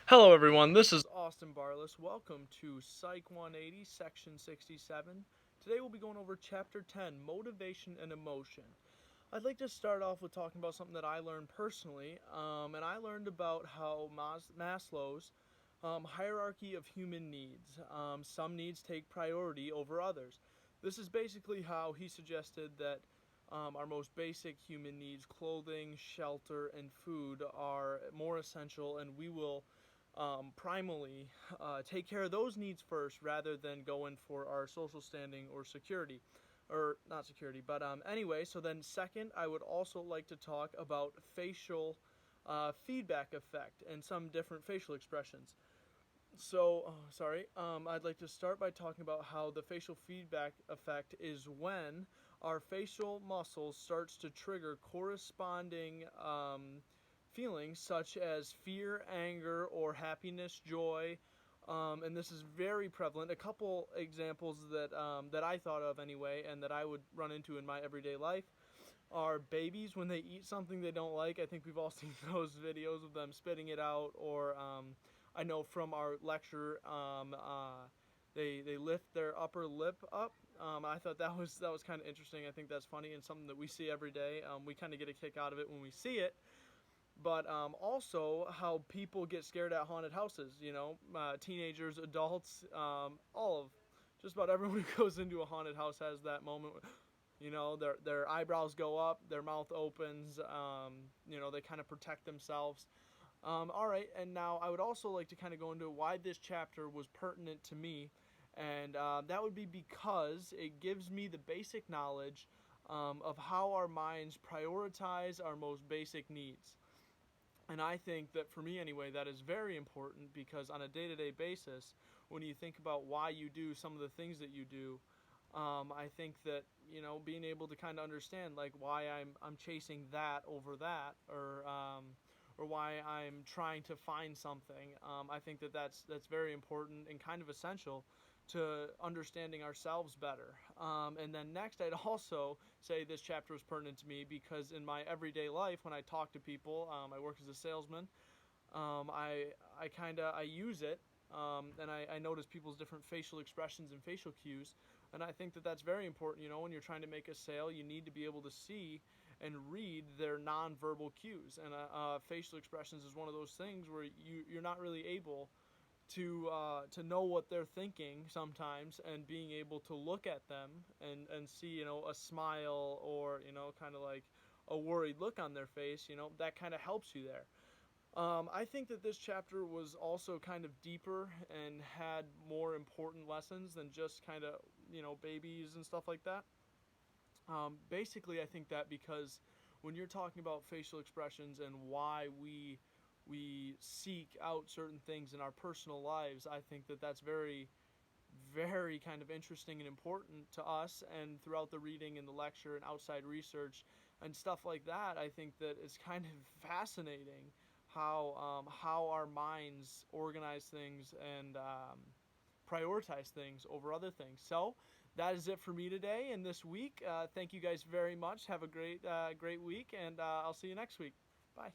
Hello everyone, this is Austin Barless. Welcome to Psych 180, Section 67. Today we'll be going over Chapter 10, Motivation and Emotion. I'd like to start off with talking about something that I learned personally, and I learned about how Maslow's hierarchy of human needs. Some needs take priority over others. This is basically how he suggested that our most basic human needs, clothing, shelter, and food, are more essential, and we will primally take care of those needs first rather than going for our social standing or security. Or not security, but anyway, so then second, I would also like to talk about facial feedback effect and some different facial expressions. I'd like to start by talking about how the facial feedback effect is when our facial muscles starts to trigger corresponding feelings such as fear, anger, or happiness, joy, and this is very prevalent. A couple examples that I thought of anyway, and that I would run into in my everyday life, are babies when they eat something they don't like. I think we've all seen those videos of them spitting it out, or I know from our lecture, they lift their upper lip up. I thought that was kind of interesting. I think that's funny and something that we see every day. We kind of get a kick out of it when we see it. But also how people get scared at haunted houses. Teenagers, adults, all of just about everyone who goes into a haunted house has that moment. Their eyebrows go up, their mouth opens. They kind of protect themselves. All right, and now I would also like to kind of go into why this chapter was pertinent to me, and that would be because it gives me the basic knowledge of how our minds prioritize our most basic needs. And I think that for me anyway, that is very important because on a day-to-day basis, when you think about why you do some of the things that you do, I think that being able to kind of understand like why I'm chasing that over that, or why I'm trying to find something. I think that that's very important and kind of essential to understanding ourselves better. And then next, I'd also say this chapter was pertinent to me because in my everyday life, when I talk to people, I work as a salesman. I use it, and I notice people's different facial expressions and facial cues, and I think that that's very important. When you're trying to make a sale, you need to be able to see and read their nonverbal cues, and facial expressions is one of those things where you're not really able to know what they're thinking sometimes, and being able to look at them and see a smile, or kind of like a worried look on their face, that kind of helps you there. I think that this chapter was also kind of deeper and had more important lessons than just kind of babies and stuff like that. Basically, I think that because when you're talking about facial expressions and why we seek out certain things in our personal lives, I think that that's very, very kind of interesting and important to us. And throughout the reading and the lecture and outside research and stuff like that, I think that it's kind of fascinating how our minds organize things and prioritize things over other things. So that is it for me today and this week. Thank you guys very much. Have a great week, and I'll see you next week. Bye.